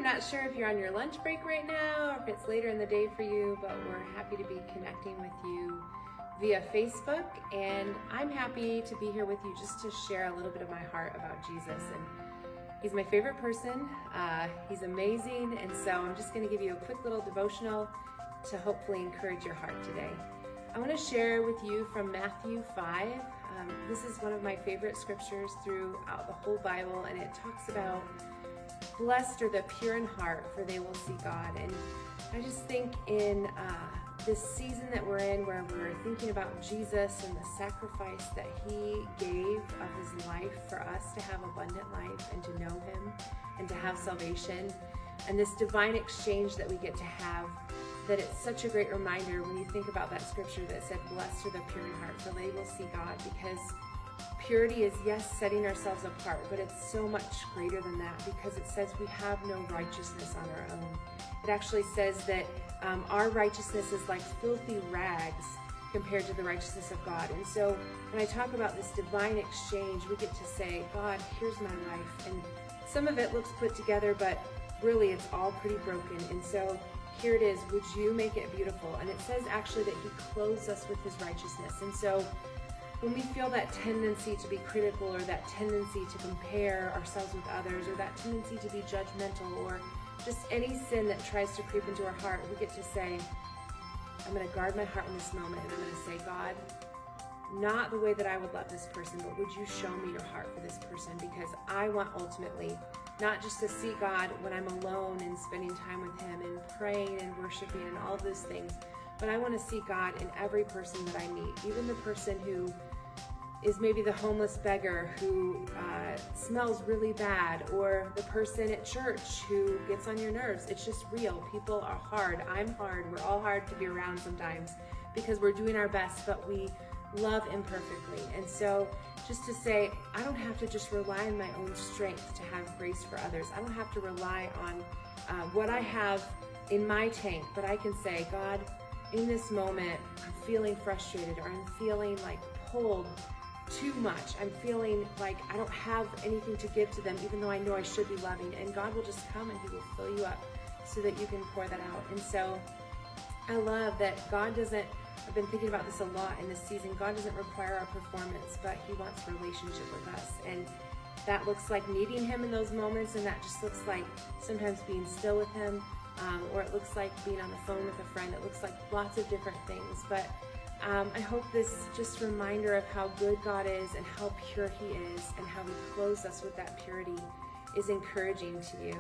not sure if you're on your lunch break right now or if it's later in the day for you, but we're happy to be connecting with you via Facebook, and I'm happy to be here with you just to share a little bit of my heart about Jesus. And he's my favorite person. He's amazing, and so I'm just going to give you a quick little devotional to hopefully encourage your heart today. I want to share with you from Matthew 5. This is one of my favorite scriptures throughout the whole Bible, and it talks about blessed are the pure in heart, for they will see God. And I just think in this season that we're in, where we're thinking about Jesus and the sacrifice that he gave of his life for us to have abundant life and to know him and to have salvation, and this divine exchange that we get to have, that it's such a great reminder when you think about that scripture that said, blessed are the pure in heart, for they will see God. Because purity is, yes, setting ourselves apart, but it's so much greater than that, because it says we have no righteousness on our own. It actually says that our righteousness is like filthy rags compared to the righteousness of God. And so when I talk about this divine exchange, we get to say, God, here's my life. And some of it looks put together, but really it's all pretty broken. And so here it is, would you make it beautiful? And it says actually that he clothes us with his righteousness. And so when we feel that tendency to be critical, or that tendency to compare ourselves with others, or that tendency to be judgmental, or just any sin that tries to creep into our heart, we get to say, I'm going to guard my heart in this moment, and I'm going to say, God, not the way that I would love this person, but would you show me your heart for this person? Because I want ultimately not just to see God when I'm alone and spending time with him and praying and worshiping and all those things, but I want to see God in every person that I meet, even the person who is maybe the homeless beggar who smells really bad, or the person at church who gets on your nerves. It's just real. People are hard. I'm hard. We're all hard to be around sometimes because we're doing our best, but we love imperfectly. And so just to say, I don't have to just rely on my own strength to have grace for others. I don't have to rely on what I have in my tank, but I can say, God, in this moment, I'm feeling frustrated, or I'm feeling like pulled too much. I'm feeling like I don't have anything to give to them, even though I know I should be loving. And God will just come and he will fill you up so that you can pour that out. And so I love that God doesn't, I've been thinking about this a lot in this season, God doesn't require our performance, but he wants a relationship with us. And that looks like needing him in those moments, and that just looks like sometimes being still with him, or it looks like being on the phone with a friend. It looks like lots of different things. But I hope this just reminder of how good God is and how pure he is and how he clothes us with that purity is encouraging to you.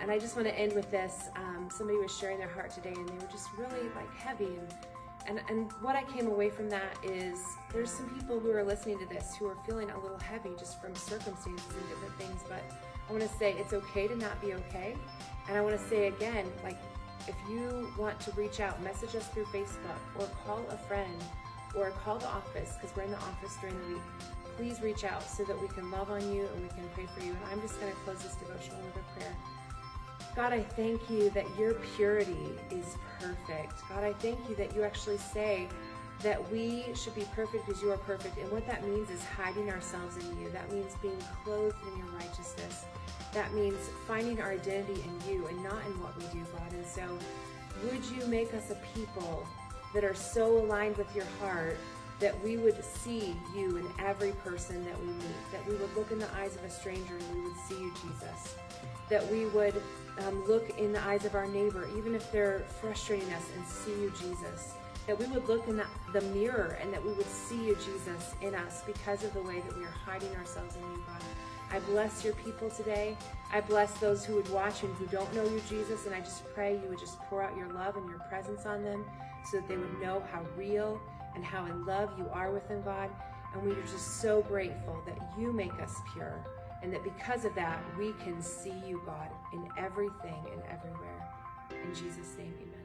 And I just want to end with this. Somebody was sharing their heart today, and they were just really like heavy. And what I came away from that is there's some people who are listening to this who are feeling a little heavy just from circumstances and different things. But I want to say it's okay to not be okay. And I want to say again, like, if you want to reach out, message us through Facebook, or call a friend, or call the office, because we're in the office during the week. Please reach out so that we can love on you and we can pray for you. And I'm just going to close this devotional with a prayer. God, I thank you that your purity is perfect. God, I thank you that you actually say that we should be perfect as you are perfect. And what that means is hiding ourselves in you. That means being clothed in your righteousness. That means finding our identity in you and not in what we do, God. And so would you make us a people that are so aligned with your heart that we would see you in every person that we meet, that we would look in the eyes of a stranger and we would see you, Jesus, that we would look in the eyes of our neighbor, even if they're frustrating us, and see you, Jesus, that we would look in the mirror and that we would see you, Jesus, in us because of the way that we are hiding ourselves in you, God. I bless your people today. I bless those who would watch and who don't know you, Jesus, and I just pray you would just pour out your love and your presence on them so that they would know how real and how in love you are with them, God. And we are just so grateful that you make us pure, and that because of that, we can see you, God, in everything and everywhere. In Jesus' name, amen.